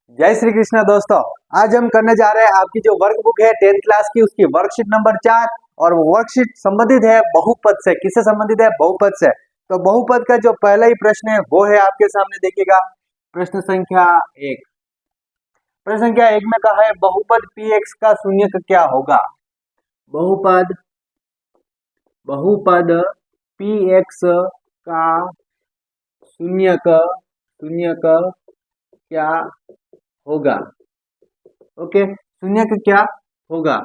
जय श्री कृष्ण दोस्तों। आज हम करने जा रहे हैं आपकी जो वर्कबुक है 10th क्लास की, उसकी वर्कशीट नंबर 4। और वो वर्कशीट संबंधित है बहुपद से। किससे संबंधित है? बहुपद से। तो बहुपद का जो पहला ही प्रश्न है वो है आपके सामने, देखिएगा। प्रश्न संख्या 1। प्रश्न संख्या 1 में कहा है बहुपद px का शून्यक क्या होगा। बहुपद बहुपद px का शून्यक शून्यक क्या होगा। ओके, शून्य का क्या होगा,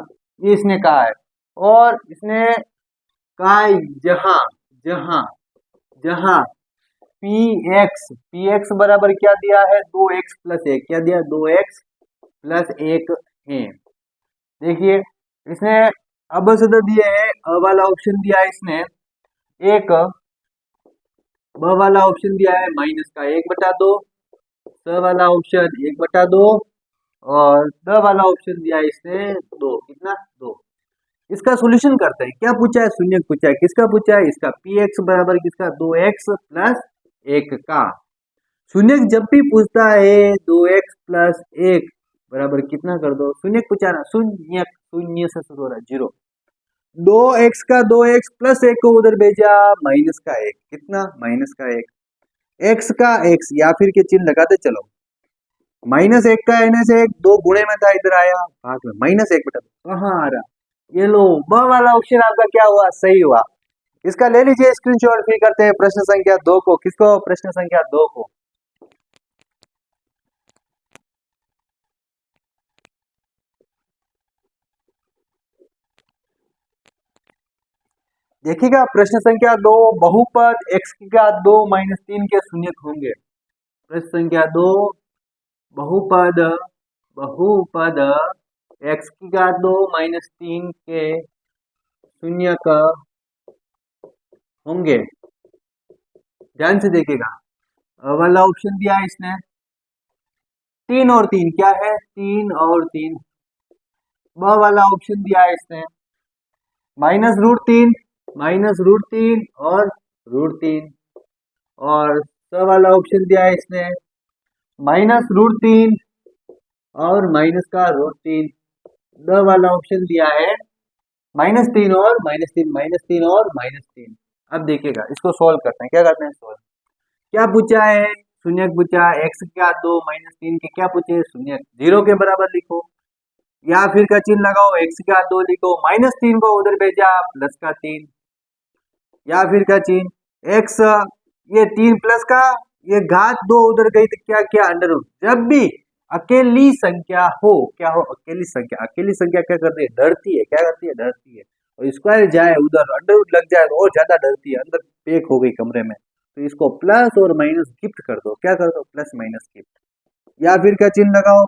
ये इसने कहा है। और इसने कहा है जहां जहां जहां पी एक्स बराबर क्या दिया है, 2x+1। क्या दिया? 2x+1 है। देखिए, इसने अब सदा दिए है, अ वाला ऑप्शन दिया है इसने एक, ब वाला ऑप्शन दिया है -1/2, स वाला ऑप्शन 1/2 और द वाला ऑप्शन दिया है इसने 2। कितना? 2। इसका सॉल्यूशन करते हैं। क्या पूछा है? शून्य पूछा है। किसका पूछा है? इसका px बराबर किसका? 2x+1 का। शून्य जब भी पूछता है 2x+1 बराबर कितना कर दो, शून्य पूछा ना, शून्य शून्य से शुरू हो रहा है, 0। 2x का 2x+1 को उधर भेजा, -1। कितना? -1। x का x या फिर के चिन्ह लगाते चलो। -1 का एन से 2 गुणे में था, इधर आया भाग में, -1 बटा 2 कहाँ आ रहा? ये लो, ब वाला ऑप्शन आपका क्या हुआ? सही हुआ। इसका ले लीजिए स्क्रीनशॉट। फिर करते हैं प्रश्न संख्या 2 को। किसको? प्रश्न संख्या 2 को। देखिएगा, प्रश्न संख्या 2। बहुपद x की घात 2 -3 के शून्यक होंगे। प्रश्न संख्या 2, बहुपद बहुपद x की घात 2 -3 के शून्यक होंगे। ध्यान से देखिएगा, अ वाला ऑप्शन दिया है इसने 3 और 3। क्या है? 3 और 3। ब वाला ऑप्शन दिया है इसने -√3 -√3 और √3। और स वाला ऑप्शन दिया है इसने -√3 और माइनस का √3। द वाला ऑप्शन दिया है -3 और -3, -3 और -3। अब देखिएगा, इसको सोल्व करते हैं। क्या करते हैं? सोल्व। क्या पूछा है? शून्यक पूछा है। x का 2 -3 के क्या पूछे? शून्यक। 0 के बराबर लिखो या फिर का चिन्ह लगाओ, x का 2 लिखो, -3 को उधर भेजा, प्लस का 3 या फिर का चिन्ह x, ये 3 प्लस का, ये घात 2 उधर गई तो क्या किया? Under root. जब भी अकेली संख्या हो, क्या हो? अकेली संख्या। अकेली संख्या क्या करती है? डरती है। क्या करती है? डरती है। और स्क्वायर जाए उधर, अंडर रूट लग जाए तो और ज्यादा डरती है, अंदर पैक हो गई कमरे में। तो इसको प्लस और माइनस गिफ्ट कर दो। क्या कर दो? प्लस माइनस गिफ्ट या फिर का चिन्ह लगाओ।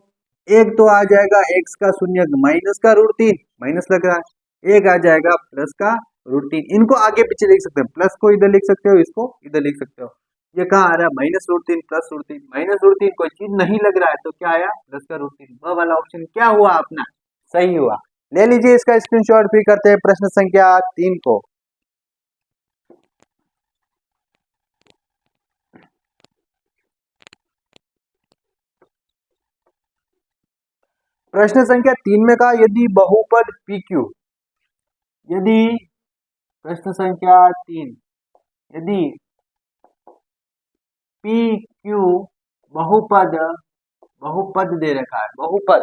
एक तो आ जाएगा x का शून्यक माइनस का √3, माइनस लग रहा है। एक आ जाएगा प्लस का √3। इनको आगे पीछे लिख सकते हैं, प्लस को इधर लिख सकते हो, इसको इधर लिख सकते हो। ये कहाँ आ रहा है? -√3 प्लस √3। -√3 कोई चीज नहीं लग रहा है तो क्या आया? प्लस का √3। वह वाला ऑप्शन क्या हुआ अपना? सही हुआ। ले लीजिए इसका स्क्रीनशॉट। फिर करते हैं प्रश्न संख्या 3 को। प्रश्न संख्या 3 में कहा यदि बहुपद PQ, यदि प्रश्न संख्या 3, यदि PQ बहुपद बहुपद दे रखा है, बहुपद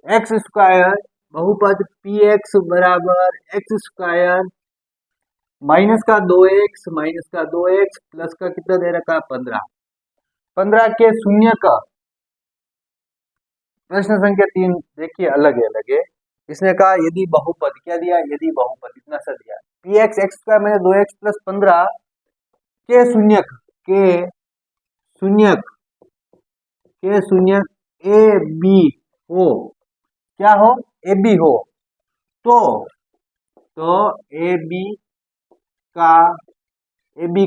x², बहुपद px बराबर x² माइनस का 2x प्लस का कितना दे रखा है? 15। 15 के शून्य का। प्रश्न संख्या 3 देखिए, अलग है। इसने कहा यदि बहुपद, क्या दिया? यदि बहुपद इतना सा दिया, px x² मैंने 2x प्लस 15 के शून्यक शून्यक ए बी हो। क्या हो? ए बी हो। तो ए बी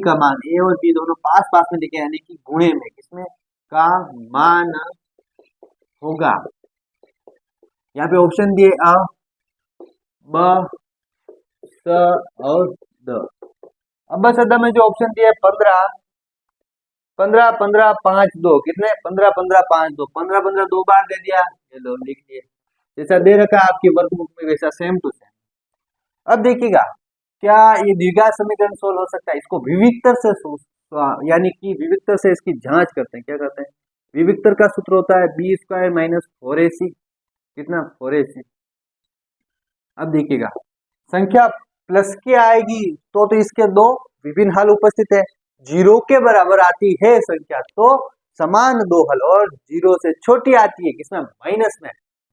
का मान, ए और बी दोनों पास पास में लिखे, यानी कि गुणे में, किसमें? का मान होगा। यहाँ पे ऑप्शन दिए अ, ब, स और द। अब बस अदा में जो ऑप्शन दिया है 15, 15 15 5 2 कितने 15 15 5 2 15 15 दो बार दे दिया, ये लो लिख लिए, जैसा दे रखा है आपकी वर्कबुक में वैसा सेम टू सेम। अब देखिएगा क्या ये द्विघात समीकरण सोल्व हो सकता है, इसको विविक्तर से यानी कि विविक्तर से इसकी जांच करते हैं। क्या करते हैं, विविक्तर का सूत्र होता है बी स्क्वायर माइनस 4ac, कितना 4ac। अब देखिएगा संख्या प्लस की आएगी तो इसके दो विभिन्न हल उपस्थित है, जीरो के बराबर आती है संख्या तो समान दो हल, और जीरो से छोटी आती है किसमें माइनस में,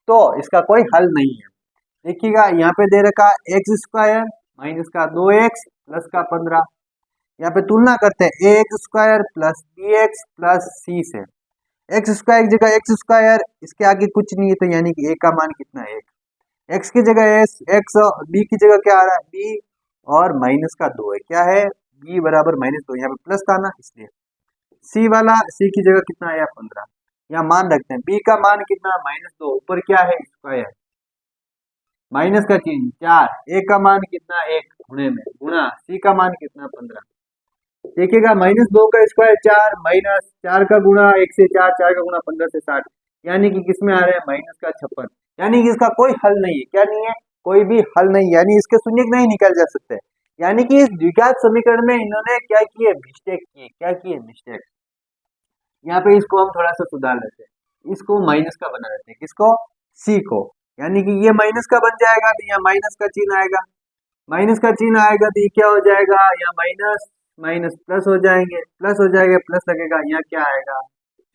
तो इसका कोई हल नहीं है। देखिएगा यहाँ पे दे रखा एक्स स्क्वायर माइनस का 2x प्लस का 15, यहाँ पे तुलना करते हैं A X square plus B X plus C से। एक्स स्क्वायर की जगह एक्स स्क्वायर, इसके आगे कुछ नहीं है तो यानी कि ए का मान कितना है, एक्स की जगह एस एक्स, बी की जगह क्या आ रहा है बी, और माइनस का 2 है, क्या है बी बराबर -2, यहाँ पे प्लस था ना इसलिए। सी वाला सी की जगह कितना आया 15, यहाँ मान रखते हैं बी का मान कितना -2, ऊपर क्या है स्क्वायर, माइनस का चिन्ह 4, ए का मान कितना 1 गुणे में गुणा सी का मान कितना 15। देखिएगा -2 का स्क्वायर 4 माइनस 4 का गुणा 1 से 4, 4 का गुणा 15 से 60, यानी कि किसमें आ रहा है माइनस का 56, यानी कि इसका कोई हल नहीं है। क्या नहीं है, कोई भी हल नहीं, यानी इसके शून्य नहीं निकाल जा सकते, यानी कि इस द्विघात समीकरण में इन्होंने क्या किए मिस्टेक किए, क्या किए मिस्टेक। यहाँ पे इसको हम थोड़ा सा सुधार लेते हैं, इसको माइनस का बना देते हैं, किसको सी को, यानी कि ये माइनस का बन जाएगा तो यहाँ माइनस का चिन्ह आएगा, माइनस का चिन्ह आएगा तो ये क्या हो जाएगा, यहाँ माइनस माइनस प्लस हो जाएंगे, प्लस हो जाएगा प्लस लगेगा, यहाँ क्या आएगा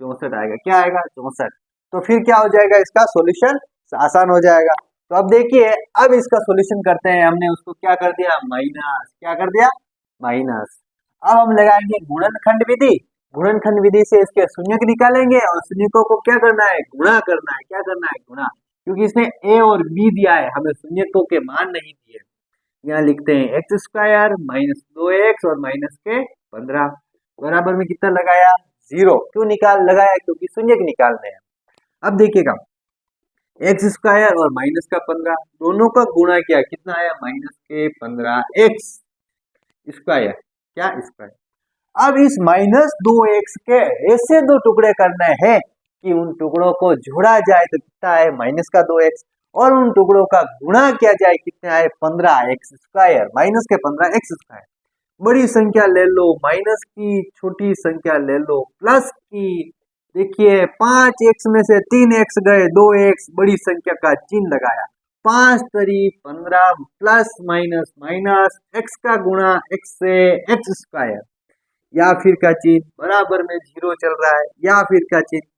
64 आएगा, क्या आएगा 64। तो फिर क्या हो जाएगा इसका सॉल्यूशन आसान हो जाएगा। तो अब देखिए अब इसका सॉल्यूशन करते हैं, हमने उसको क्या कर दिया माइनस, क्या कर दिया माइनस। अब हम लगाएंगे गुणनखंड विधि, गुणनखंड विधि से इसके शून्यक निकालेंगे और शून्यकों को क्या करना है गुणा करना है, क्या करना है गुणा, क्योंकि इसने ए और बी दिया है, हमें शून्यकों के मान नहीं दिए। यहाँ लिखते हैं एक्स स्क्वायर माइनस 2x और माइनस के 15 बराबर में कितना लगाया 0, क्यों निकाल लगाया क्योंकि शून्यक निकालने हैं। अब देखिएगा एक्स स्क्वायर और माइनस का 15 दोनों का गुणा किया, कितना आया माइनस के 15x स्क्वायर, क्या स्क्वायर। अब इस -2x के ऐसे दो टुकड़े करने हैं कि उन टुकड़ों को जोड़ा जाए तो कितना है माइनस का 2x, और उन टुकड़ों का गुणा किया जाए कितने आए 15x स्क्वायर, माइनस के 15x स्क्वायर। बड़ी संख्या ले लो माइनस की, छोटी संख्या ले लो प्लस की, देखिए 5x में से 3x गए 2x, बड़ी संख्या का चिन्ह लगाया, 5 तरी 15 प्लस माइनस माइनस x का गुणा x से x स्क्वायर, या फिर का चिन्ह बराबर में 0 चल रहा है, या फिर का चिन्ह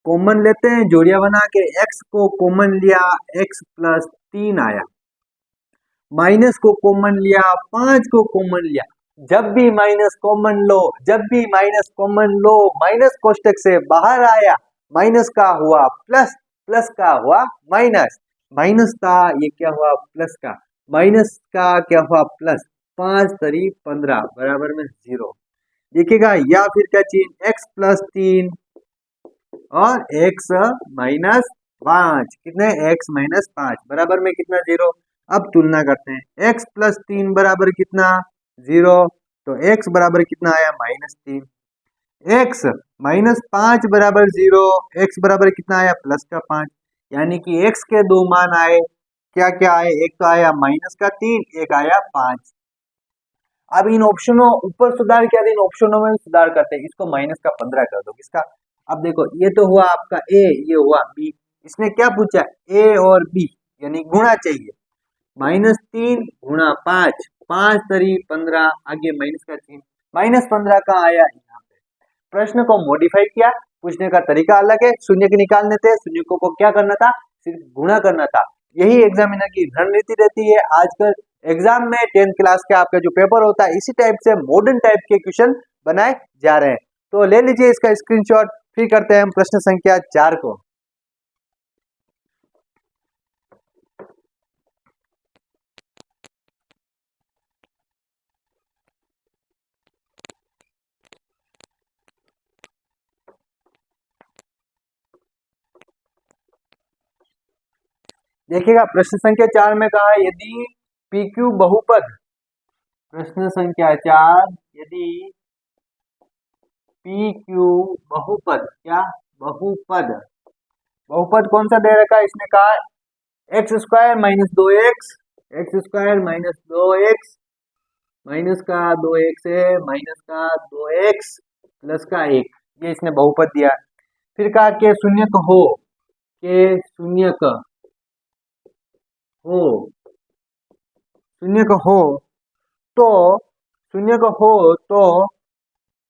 कॉमन लेते हैं जोड़िया बना के, x को कॉमन लिया x प्लस 3 आया, माइनस को कॉमन लिया 5 को कॉमन लिया, जब भी माइनस कॉमन लो, जब भी माइनस कॉमन लो माइनस कोष्टक से बाहर आया, माइनस का हुआ प्लस, प्लस का हुआ माइनस, माइनस का ये क्या हुआ प्लस का, माइनस का क्या हुआ प्लस, 5 तरी 15 बराबर में 0। देखिएगा या फिर क्या चिन्ह x प्लस 3 और x माइनस 5, कितने x माइनस 5 बराबर में कितना 0। अब तुलना करते हैं x प्लस 3 बराबर कितना 0, तो x बराबर कितना आया -3, x माइनस 5 बराबर 0, x बराबर कितना आया प्लस का 5, यानी कि x के दो मान आए, क्या क्या आए, एक तो आया -3, एक आया 5। अब इन ऑप्शनों ऊपर सुधार किया, इन ऑप्शनों में सुधार करते हैं, इसको -15 कर दो किसका। अब देखो ये तो हुआ आपका a, ये हुआ b, इसने क्या पूछा a और b यानी गुणा चाहिए, -3 गुणा 5, 5 तरी 15, आगे माइनस का चिन्ह, -15 का आया यहाँ पे। प्रश्न को मॉडिफाई किया, पूछने का तरीका अलग है, शून्य के निकालने थे, शून्य को क्या करना था सिर्फ गुणा करना था, यही एग्जामिनर की रणनीति रहती है। आजकल एग्जाम में 10th क्लास के आपका जो पेपर होता है इसी टाइप से मॉडर्न टाइप के क्वेश्चन बनाए जा रहे हैं। तो ले लीजिए इसका स्क्रीनशॉट, फिर करते हैं हम प्रश्न संख्या 4 को। देखिएगा प्रश्न संख्या 4 में कहा है यदि PQ बहुपद, प्रश्न संख्या 4 यदि पी क्यू बहुपद, क्या बहुपद, बहुपद कौन सा दे रखा है, इसने कहा एक्स स्क्वायर माइनस दो एक्स, एक्स स्क्वायर माइनस दो एक्स, माइनस का दो एक्स है, माइनस का दो एक्स प्लस का एक, ये इसने बहुपद दिया। फिर कहा कि शून्य का हो, के शून्य का हो, शून्य का हो तो, शून्य का हो तो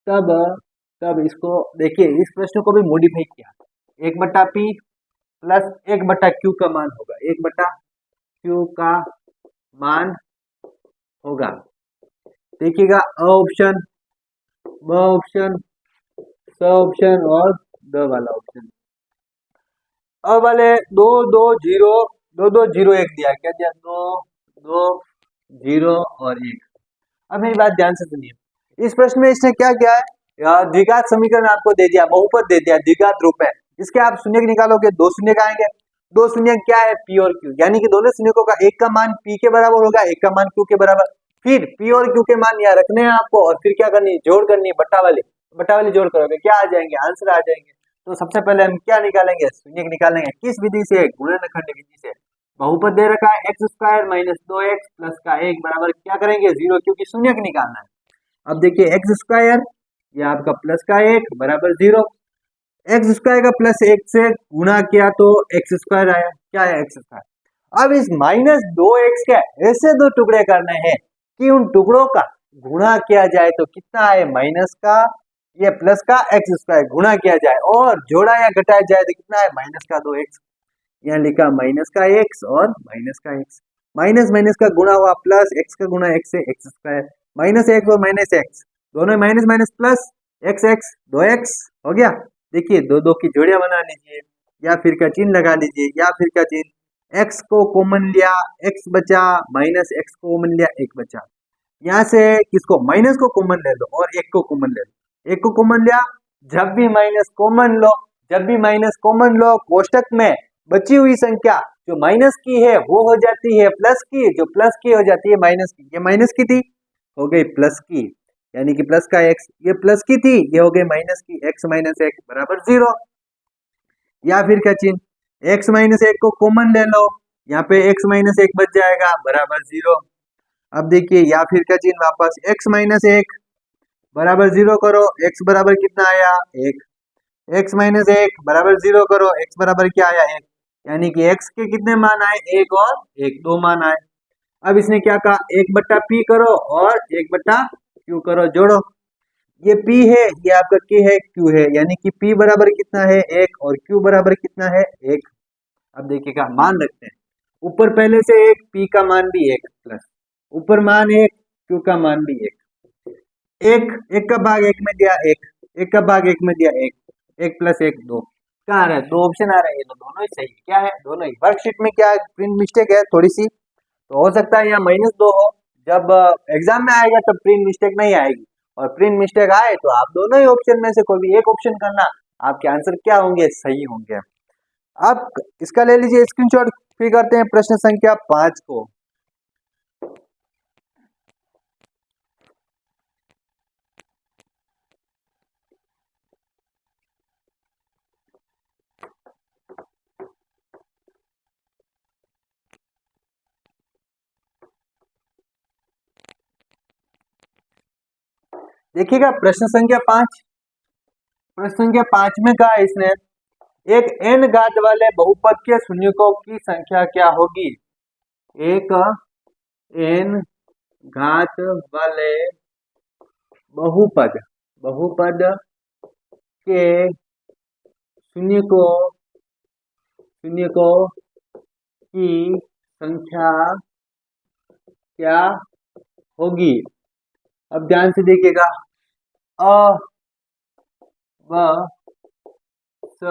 तब, तब इसको देखिए, इस प्रश्न को भी मॉडिफाई किया, एक बट्टा पी प्लस एक बट्टा क्यू का मान होगा, एक बट्टा क्यू का मान होगा। देखिएगा अ ऑप्शन, ब ऑप्शन, स ऑप्शन और द वाला ऑप्शन। अ वाले दो दो जीरो, दो दो जीरो एक दिया, क्या दिया, दो दो जीरो और एक। अब मेरी बात ध्यान से सुनिए, इस प्रश्न में इसने क्या किया है, द्विघात समीकरण आपको दे दिया, बहुपद दे दिया द्विघात रूप में, इसके आप शून्य निकालोगे, दो शून्य का आएंगे, दो शून्य क्या है, पी और क्यू, यानी कि दोनों शून्यों का एक का मान पी के बराबर होगा, एक का मान क्यू के बराबर। फिर पी और क्यू के मान यहाँ रखने हैं आपको, और फिर क्या करनी है, जोड़ करनी है, बट्टा वाली जोड़ करोगे, क्या आ जाएंगे, आंसर आ जाएंगे। तो सबसे पहले हम क्या निकालेंगे, शून्य निकालेंगे, किस विधि से, गुणनखंड विधि से। बहुपद दे रखा है एक्स स्क्वायर माइनस दो एक्स प्लस का एक बराबर क्या करेंगे, जीरो, क्योंकि शून्य निकालना है। अब देखिए एक्स स्क्वायर, ये आपका प्लस का एक बराबर जीरो, एक्स स्क्वायर का प्लस एक से गुणा किया तो एक्स स्क्वायर आया, क्या है, एक्स स्क्वायर। अब इस माइनस दो एक्स के ऐसे दो टुकड़े करने हैं कि उन टुकड़ों का गुणा किया जाए तो कितना आए, माइनस का, ये प्लस का एक्स स्क्वायर गुणा किया जाए और जोड़ा या घटाया जाए तो कितना है, माइनस का दो एक्स। यहाँ लिखा माइनस का एक्स और माइनस का एक्स, माइनस माइनस का गुणा हुआ प्लस, एक्स का गुणा एक्स से एक्स स्क्वायर, माइनस एक्स और माइनस एक्स दोनों minus minus plus, x x दो एक्स हो गया। देखिए दो दो की जोड़ियां बना लीजिए, या फिर का चिन्ह लगा लीजिए, या फिर का चिन्ह, एक्स को कॉमन लिया एक्स बचा, माइनस एक्स को कॉमन लिया एक बचा, यहाँ से किसको, माइनस को कॉमन ले लो और एक को कॉमन ले लो, एक को कॉमन लिया, जब भी माइनस कॉमन लो, जब भी माइनस कॉमन लो, कोष्टक में बची हुई संख्या जो माइनस की है वो हो जाती है प्लस की, जो प्लस की हो जाती है माइनस की, ये माइनस की थी हो गई प्लस की, यानी कि प्लस का एक्स, ये प्लस की थी, ये हो गई माइनस की, एक्स माइनस एक बराबर जीरो। या फिर क्या चिन्ह, एक्स माइनस एक को कॉमन ले लो, यहाँ पे एक्स माइनस एक बच जाएगा बराबर जीरो। अब देखिए या फिर क्या चिन्ह वापस, एक्स माइनस एक बराबर जीरो करो, एक्स बराबर कितना आया, एक, एक्स माइनस एक बराबर जीरो करो, एक्स बराबर क्या आया, एक, यानी कि एक्स के कितने मान आए, एक और एक, दो मान आए। अब इसने क्या कहा, एक बट्टा पी करो और एक बट्टा क्यू करो, जोड़ो, ये P है, ये आपका K है, Q है, यानी कि P बराबर कितना है, एक, और Q बराबर कितना है, एक। अब देखिएगा मान रखते हैं, ऊपर पहले से एक, P का मान भी एक, प्लस ऊपर मान एक, Q का मान भी एक, एक, एक का भाग एक में दिया एक, एक का भाग एक में दिया एक, एक प्लस एक दो, कहाँ आ रहा है, दो ऑप्शन आ रहा है, ये तो दोनों ही सही, क्या है, दोनों ही। वर्कशीट में क्या प्रिंट मिस्टेक है थोड़ी सी, तो हो सकता है यहाँ माइनस दो हो, जब एग्जाम में आएगा तब प्रिंट मिस्टेक नहीं आएगी, और प्रिंट मिस्टेक आए तो आप दोनों ही ऑप्शन में से कोई भी एक ऑप्शन करना, आपके आंसर क्या होंगे, सही होंगे। अब इसका ले लीजिए स्क्रीनशॉट, फिर करते हैं प्रश्न संख्या 5 को। देखिएगा प्रश्न संख्या 5, प्रश्न संख्या 5 में कहा इसने, एक n घात वाले बहुपद के शून्यकों की संख्या क्या होगी, एक n घात वाले बहुपद, बहुपद के शून्यकों की संख्या क्या होगी। अब ध्यान से देखिएगा, अ, ब, स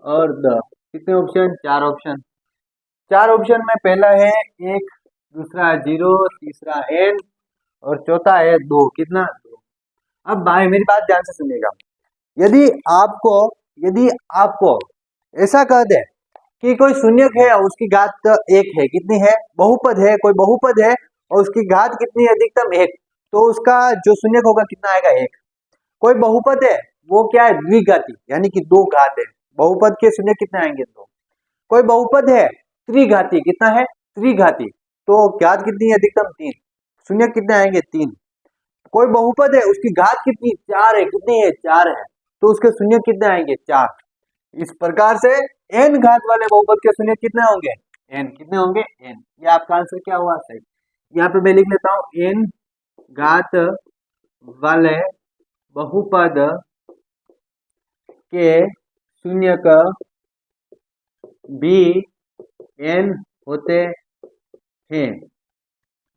और द, कितने ऑप्शन, चार ऑप्शन, चार ऑप्शन में पहला है एक, दूसरा जीरो, तीसरा n और चौथा है दो, कितना, दो। अब भाई मेरी बात ध्यान से सुनिएगा, यदि आपको, यदि आपको ऐसा कह दे कि कोई शून्यक है और उसकी घात एक है, कितनी है, बहुपद है, कोई बहुपद है और उसकी घात कितनी है, अधिकतम एक, तो उसका जो शून्यक होगा कितना आएगा, एक। कोई बहुपद है वो क्या है, द्विघाती, यानी कि दो घात है। बहुपद के शून्य कितने आएंगे, दो। कोई बहुपद है त्रिघाती, कितना है, त्रिघाती, तो घात कितनी है, अधिकतम 3, शून्य कितने आएंगे, 3। कोई बहुपद है उसकी घात कितनी, 4 है, कितनी है, 4 है, तो उसके शून्य कितने आएंगे, 4। इस प्रकार से n घात वाले बहुपद के शून्य कितने होंगे, n, कितने होंगे, n। ये आपका आंसर क्या हुआ, सही। यहाँ पे मैं लिख लेता हूं, n घात वाले बहुपद के शून्य का भी n होते हैं।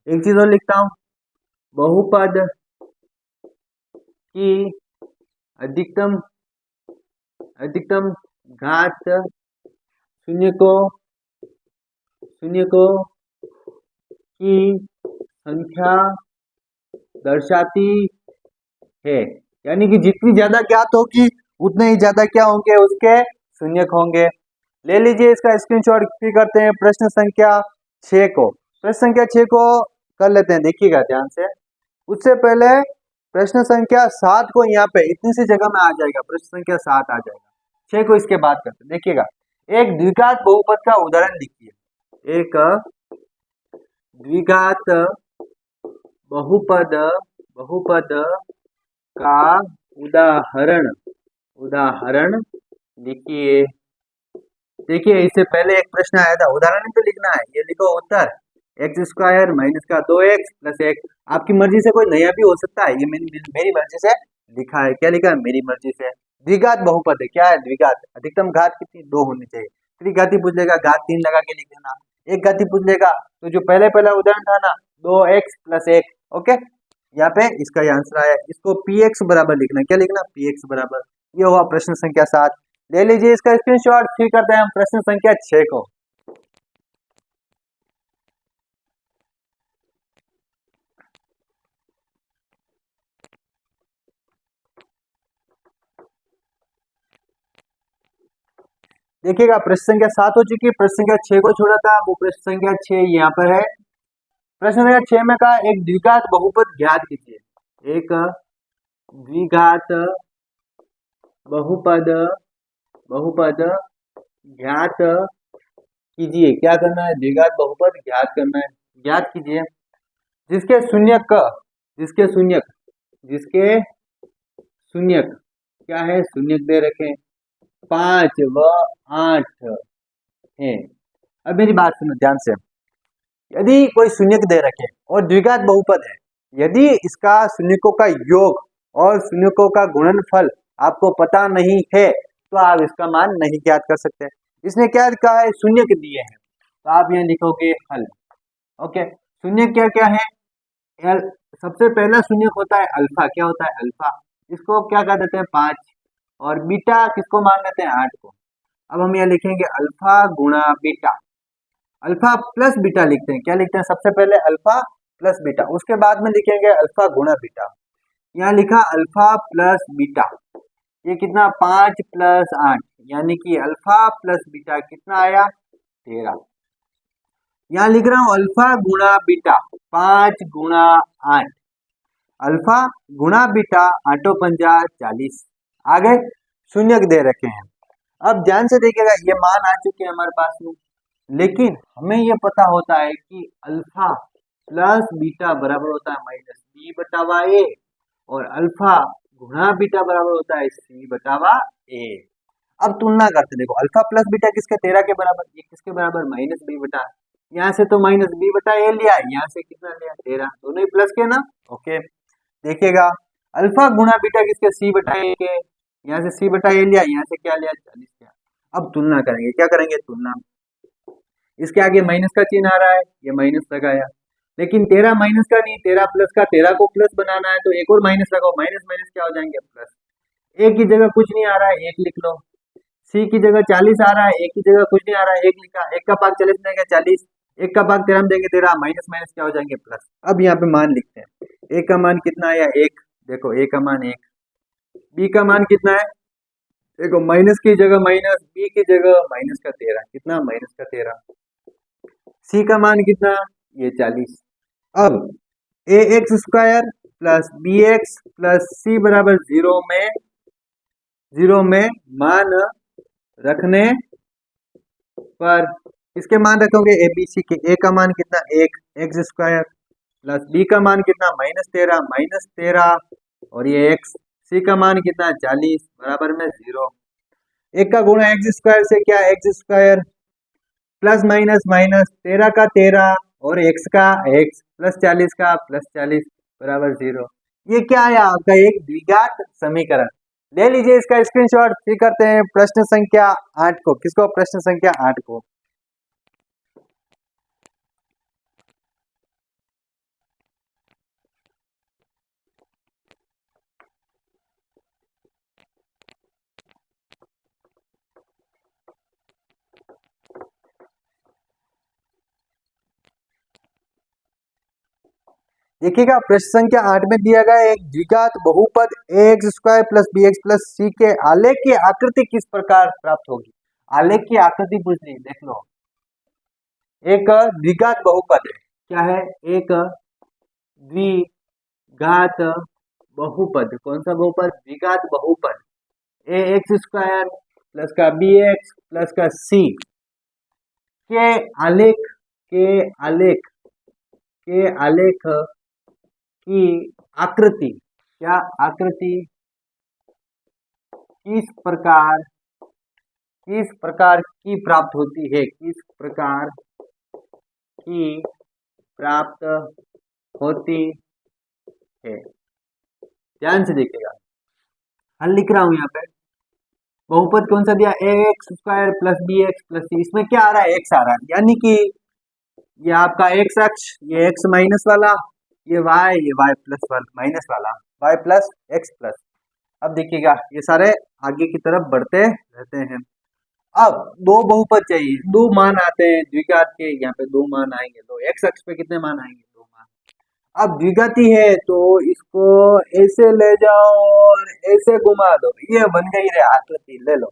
एक चीज और लिखता हूं, बहुपद की अधिकतम घात शून्य को की संख्या दर्शाती है, यानी कि जितनी ज्यादा ज्ञात होगी उतने ही ज्यादा क्या होंगे, उसके शून्यक होंगे। ले लीजिए, इसका स्क्रीनशॉट भी करते हैं प्रश्न संख्या 6 को। प्रश्न संख्या 6 को कर लेते हैं, देखिएगा ध्यान से। उससे पहले प्रश्न संख्या 7 को यहाँ पे इतनी सी जगह में आ जाएगा, प्रश्न संख्या 7 आ जाएगा। 6 को इसके बाद करते हैं, देखिएगा। एक द्विघात बहुपद का उदाहरण लिखिए। एक द्विघात बहुपद का उदाहरण लिखिए। देखिए, इससे पहले एक प्रश्न आया था, उदाहरण तो लिखना है, ये लिखो उत्तर, x स्क्वायर माइनस का 2x प्लस 1। आपकी मर्जी से कोई नया भी हो सकता है, ये मेरी मर्जी से लिखा है। क्या लिखा है, मेरी मर्जी से। द्विघात बहुपद है, क्या है, द्विघात, अधिकतम घात कितनी, 2 होनी चाहिए। त्रिघाती पूछ लेगा, घात 3 लगा के लिख देना। एक घाती पूछ लेगा, तो जो पहला उदाहरण था ना, 2x प्लस 1, ओके। यहाँ पे इसका आंसर आया, इसको px बराबर लिखना, क्या लिखना, px बराबर। ये हुआ प्रश्न संख्या 7। ले लीजिए इसका स्क्रीनशॉट, फिर करते हैं हम प्रश्न संख्या 6 को। देखिएगा, प्रश्न संख्या 7 हो चुकी है, प्रश्न संख्या 6 को छोड़ा था, वो प्रश्न संख्या 6 यहाँ पर है। प्रश्न संख्या 6 में कहा, एक द्विघात बहुपद ज्ञात कीजिए। एक द्विघात बहुपद ज्ञात कीजिए। क्या करना है, द्विघात बहुपद ज्ञात करना है, ज्ञात कीजिए। जिसके शून्यक क्या है, शून्यक दे रखे 5 व 8 है। अब मेरी बात सुनो ध्यान से। यदि कोई शून्यक दे रखे और द्विघात बहुपद है, यदि इसका शून्यकों का योग और शून्यकों का गुणनफल आपको पता नहीं है, तो आप इसका मान नहीं ज्ञात कर सकते। इसने क्या कहा है, शून्यक दिए हैं, तो आप यहाँ लिखोगे हल, ओके। शून्य क्या क्या है, सबसे पहला शून्यक होता है अल्फा, क्या होता है, अल्फा, इसको क्या कर देते हैं, 5, और बीटा किसको मान लेते हैं, 8 को। अब हम यहाँ लिखेंगे अल्फा गुणा बीटा, अल्फा प्लस बीटा लिखते हैं, क्या लिखते हैं, सबसे पहले अल्फा प्लस बीटा, उसके बाद में लिखेंगे अल्फा गुणा बीटा। यहाँ लिखा अल्फा प्लस बीटा, ये कितना, 5 प्लस 8, यानी कि अल्फा प्लस बीटा कितना आया, 13। यहाँ लिख रहा हूं अल्फा गुणा बीटा, 5 गुणा 8, अल्फा गुणा बीटा, 8 पंजा 40। आगे शून्यक दे रखे हैं। अब ध्यान से देखिएगा, ये मान आ चुके हैं हमारे पास में, लेकिन हमें ये पता होता है कि अल्फा प्लस बीटा बराबर होता है माइनस बी बटावा ए, और अल्फा गुणा बीटा बराबर होता है सी बटावा ए। अब तुलना करते, देखो अल्फा प्लस बीटा किसके, 13 के बराबर, ये किसके बराबर, माइनस बी बटा, यहाँ से तो माइनस बी बटा ए लिया, यहाँ से कितना लिया, 13, दोनों ही प्लस के ना, ओके। देखिएगा, अल्फा गुणा बीटा किसके, सी बटा ए के, यहाँ से सी बटा ए लिया, यहाँ से क्या लिया, 40 लिया। अब तुलना करेंगे, क्या करेंगे, तुलना। इसके आगे माइनस का चिन्ह आ रहा है, ये माइनस लगाया, लेकिन 13 माइनस का नहीं, 13 प्लस का, 13 को प्लस बनाना है, तो एक और माइनस लगाओ, माइनस माइनस क्या हो जाएंगे, प्लस। एक की जगह कुछ नहीं आ रहा है, एक लिख लो। सी की जगह 40 आ रहा है, एक की जगह कुछ नहीं आ रहा है, एक लिखा, एक का भाग 40 देंगे 40, एक का भाग 13 में देंगे 13, माइनस माइनस क्या हो जाएंगे, प्लस। अब यहाँ पे मान लिखते हैं, एक का मान कितना आया, 1, देखो ए का मान 1, बी का मान कितना है, देखो माइनस की जगह माइनस, बी की जगह माइनस का 13, कितना, माइनस का 13, सी का मान कितना, ये 40। अब A X square plus B X plus C बराबर 0 में 0 में मान रखने पर इसके मान रखोगे ए बी सी के। ए का मान कितना 1 एक्स स्क्वायर प्लस बी का मान कितना -13 और ये एक्स। सी का मान कितना 40 बराबर में 0। एक का गुणा एक्स स्क्वायर से क्या x square plus minus minus 13 का 13 और एक्स का एक्स प्लस 40 का प्लस 40 बराबर 0। ये क्या है आपका एक द्विघात समीकरण। ले लीजिए इसका स्क्रीनशॉट। फिर करते हैं प्रश्न संख्या 8 को। किसको? प्रश्न संख्या 8 को। देखिएगा प्रश्न संख्या 8 में दिया गया एक द्विघात बहुपद ax square plus bx plus c के आलेख की आकृति किस प्रकार प्राप्त होगी। आलेख की आकृति पूछ ली। देख लो, एक द्विघात बहुपद है। क्या है? एक द्विघात बहुपद। कौन सा बहुपद? द्विघात बहुपद ax स्क्वायर प्लस का bx प्लस का c के आलेख की आकृति। क्या आकृति किस प्रकार की प्राप्त होती है? किस प्रकार की प्राप्त होती है? ध्यान से देखिएगा, हल लिख रहा हूं यहाँ पे। बहुपद कौन सा दिया? ax square plus bx plus c। इसमें क्या आ रहा है? x आ रहा है, यानी कि ये आपका x अक्ष, ये x माइनस वाला, ये y प्लस माइनस वाला, y प्लस x प्लस। अब देखिएगा ये सारे आगे की तरफ बढ़ते रहते हैं। अब दो बहुपद चाहिए, दो मान आते हैं द्विघात के। यहाँ पे दो मान आएंगे, तो x अक्ष पे कितने मान आएंगे? दो मान। अब द्विघाती है तो इसको ऐसे ले जाओ और ऐसे घुमा दो, ये बन गई रे आकृति। ले लो,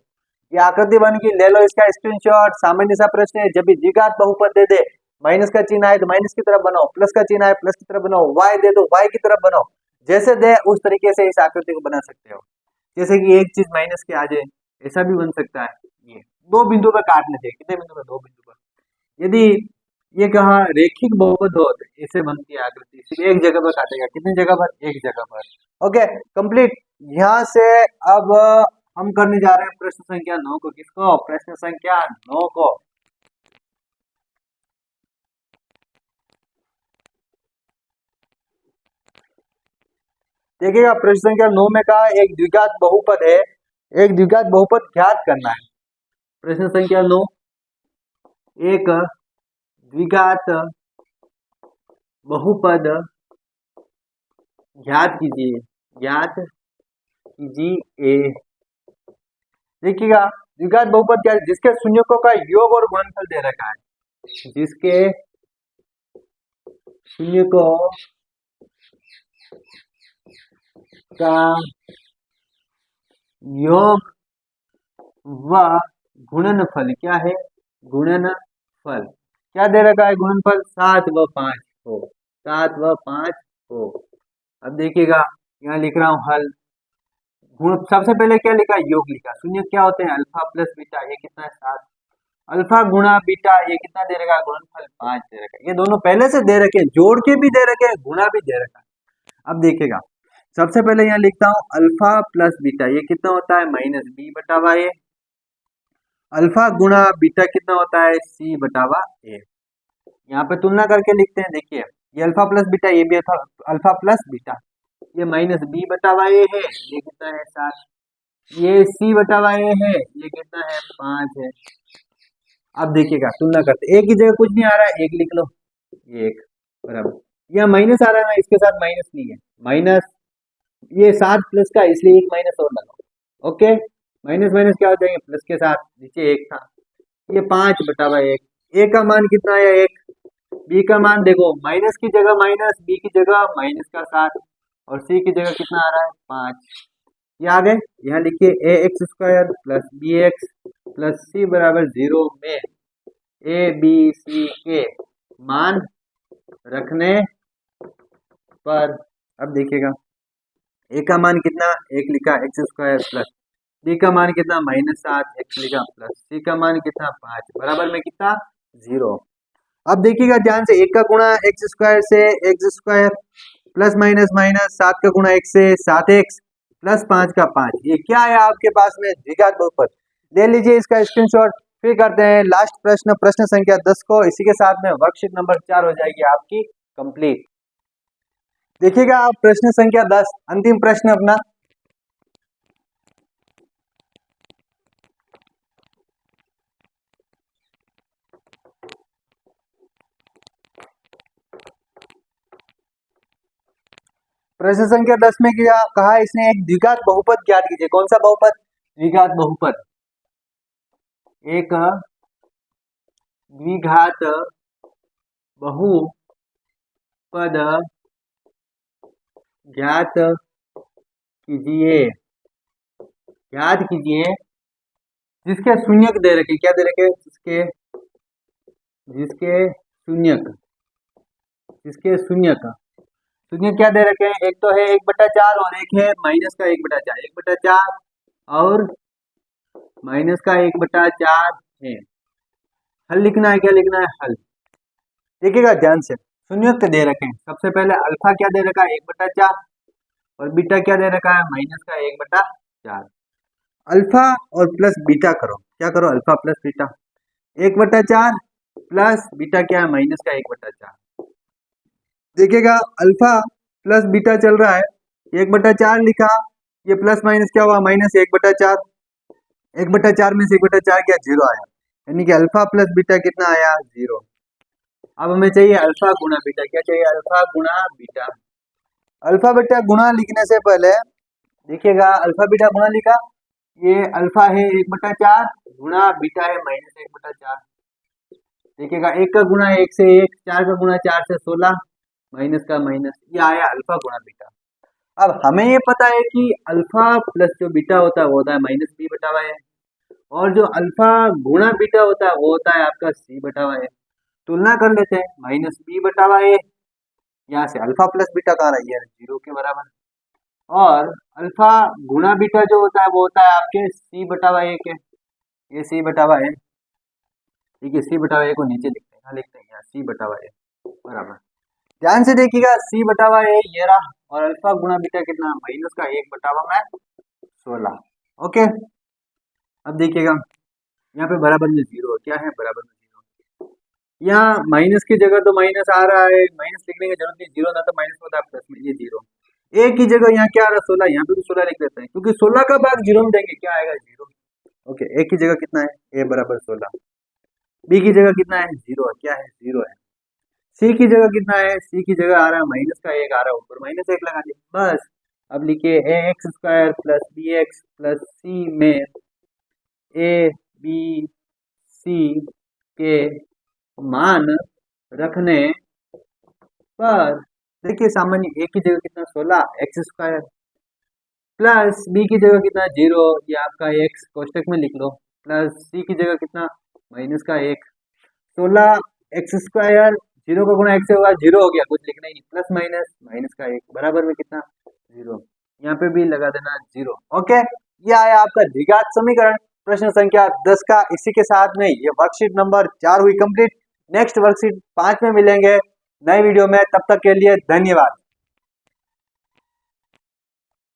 ये आकृति बन गई, ले लो इसका स्क्रीनशॉट। सामान्य सा प्रश्न है, जब भी द्विघात बहुपद दे दे, माइनस का चिन्ह आए तो माइनस की तरफ बनाओ, प्लस का चिन्ह आए प्लस की तरफ बनाओ, y दे दो y की तरफ बनाओ। जैसे दे उस तरीके से इस आकृति को बना सकते हो। जैसे कि एक चीज माइनस के आ जाए, ऐसा भी बन सकता है। ये दो बिंदु पर काटने थे, कितने बिंदु पर? दो बिंदु पर। यदि ये कहा रेखिक बहुपद हो तो ऐसे बनती है आकृति, सिर्फ एक जगह पर काटेगा। कितनी जगह पर? एक जगह पर। Okay, complete. यहाँ से अब हम करने जा रहे हैं प्रश्न संख्या 9 को। किसको? प्रश्न संख्या 9 को। देखिएगा प्रश्न संख्या 9 में कहा एक द्विघात बहुपद है, एक द्विघात बहुपद ज्ञात करना है। प्रश्न संख्या 9, एक द्विघात बहुपद ज्ञात कीजिए। देखिएगा द्विघात बहुपद क्या है? जिसके शून्यकों का योग और गुणनफल दे रखा है। जिसके शून्यकों का योग व गुणनफल क्या है? गुणनफल क्या दे रखा है? गुणनफल 7 व 5 हो। 7 व 5 हो। अब देखिएगा यहाँ लिख रहा हूं हल। गुण सबसे पहले क्या लिखा? योग लिखा। शून्य क्या होते हैं? Alpha plus beta. ये कितना है? 7। अल्फा गुणा बीटा, ये कितना दे रखा है? गुणनफल 5 दे रखा है। ये दोनों पहले से दे रखे, जोड़ के भी दे रखे, गुणा भी दे रखा है। अब देखिएगा सबसे पहले यहाँ लिखता हूं अल्फा प्लस बीटा, ये कितना होता है? माइनस बी बटा वाई। अल्फा गुणा बीटा कितना होता है? सी बटा ए। यहाँ पे तुलना करके लिखते हैं। देखिए ये अल्फा प्लस बीटा, ये भी अल्फा प्लस बीटा। ये माइनस बी बटा वाई है, ये कितना है? 7। ये सी बटा वाई है, ये कितना है? 5 है। अब देखिएगा तुलना करते, एक की जगह कुछ नहीं आ रहा है, एक लिख लो, ये एक बराबर। यह माइनस आ रहा है, इसके साथ माइनस नहीं है, माइनस। ये 7 प्लस का, इसलिए एक माइनस और लगाओ। ओके, माइनस माइनस क्या हो जाएंगे? प्लस के साथ। नीचे एक था, ये 5 बटा वाई 1। ए का मान कितना है? 1। बी का मान देखो, माइनस की जगह माइनस, बी की जगह माइनस का 7 और सी की जगह कितना आ रहा है? 5। ये आ गए। यहाँ लिखिए A X square plus B X plus C बराबर 0 में ए बी सी के मान रखने पर। अब देखिएगा ए का मान कितना? 1 लिखा, एक्स स्क्वायर प्लस बी का मान कितना -7 एक्स लिखा प्लस सी का मान कितना 5 बराबर में कितना 0। अब देखिएगा ध्यान से, एक का गुणा एक्स स्क्वायर से X square plus minus minus 7 का गुणा एक्स से 7x प्लस 5 का 5, ये क्या है आपके पास में द्विघात बहुपद। ले लीजिए इसका स्क्रीनशॉट। फिर करते हैं लास्ट प्रश्न, प्रश्न संख्या 10 को। इसी के साथ में वर्कशीट नंबर 4 हो जाएगी आपकी कंप्लीट। देखिएगा आप प्रश्न संख्या 10, अंतिम प्रश्न अपना। प्रश्न संख्या 10 में क्या कहा इसने, एक द्विघात बहुपद ज्ञात कीजिए। कौन सा बहुपद, द्विघात बहुपद। एक द्विघात बहुपद ज्ञात कीजिए, ज्ञात कीजिए जिसके शून्यक दे रखे, क्या दे रखे, जिसके शून्यक, जिसके शून्यक, शून्य क्या दे रखे हैं, एक तो है 1/4 और एक है माइनस का 1/4, 1/4 और माइनस का 1/4 है। हल लिखना है, क्या लिखना है, हल। देखिएगा ध्यान से, शून्यक दे रखे हैं। सबसे पहले अल्फा क्या दे रखा है 1/4 और बीटा क्या दे रखा है माइनस का 1/4। अल्फा और प्लस बीटा करो, क्या करो, alpha plus beta, 1/4 plus beta क्या है माइनस का 1/4। देखिएगा अल्फा प्लस बीटा चल रहा है, 1/4 लिखा, ये प्लस माइनस क्या हुआ माइनस 1/4, 1/4 में से 1/4 क्या 0 आया, यानी कि अल्फा प्लस बीटा कितना आया 0। अब हमें चाहिए अल्फा गुणा बीटा, क्या चाहिए, अल्फा गुणा बीटा। अल्फा बीटा गुणा लिखने से पहले देखिएगा, अल्फा बीटा गुणा लिखा, ये अल्फा है 1/4 गुणा बीटा है माइनस 1/4। देखिएगा 1 का गुणा 1 से 1, 4 का गुणा 4 से 16, माइनस का माइनस, ये आया अल्फा गुणा बीटा। अब हमें ये पता है कि अल्फा प्लस जो बीटा होता है वो होता है -b/a, और जो अल्फा गुणा बीटा होता है वो होता है आपका c/a। तुलना कर लेते हैं, -b/a, यहाँ से अल्फा प्लस बीटा कहाँ रही है 0 के बराबर, और अल्फा गुणा बीटा जो होता है वो होता है आपके c/a के, ये c/a, ठीक है, c/a को नीचे लिखते हैं, लिखते हैं यहाँ c/a बराबर। ध्यान से देखिएगा c/a ये रहा, और अल्फा गुणा बीटा कितना माइनस का 1/16। ओके, अब देखिएगा यहाँ पे बराबर में 0, क्या है बराबर में 0, यहाँ माइनस की जगह तो माइनस आ रहा है, माइनस लिखने की जरूरत नहीं, 0 ना तो माइनस होता है प्लस में, ये 0, एक की जगह यहाँ क्या आ रहा है 16, यहाँ पे भी 16 लिख देते हैं, क्योंकि 16 का भाग 0 में देंगे क्या आएगा 0। ओके, एक की जगह कितना है a बराबर 16, बी की जगह कितना है 0, क्या है 0 है, सी की जगह कितना है, सी की जगह आ रहा है माइनस का 1 आ रहा है, ऊपर -1 लगा दिया बस। अब लिखिए ax² प्लस bx प्लस सी में a b c के मान रखने पर, देखिए सामान्य a की जगह कितना 16 x² प्लस b की जगह कितना 0, ये आपका x कोष्टक में लिख लो, प्लस c की जगह कितना माइनस का 1, 16 x² 0 का गुणा 1 से होगा 0 हो गया, कुछ लिखना ही नहीं, प्लस माइनस माइनस का 1 बराबर में कितना 0, यहाँ पे भी लगा देना 0। ओके, ये आया आपका द्विघात समीकरण प्रश्न संख्या 10 का। इसी के साथ में ये वर्कशीट नंबर 4 हुई कंप्लीट। नेक्स्ट वर्कशीट 5 में मिलेंगे नए वीडियो में, तब तक के लिए धन्यवाद।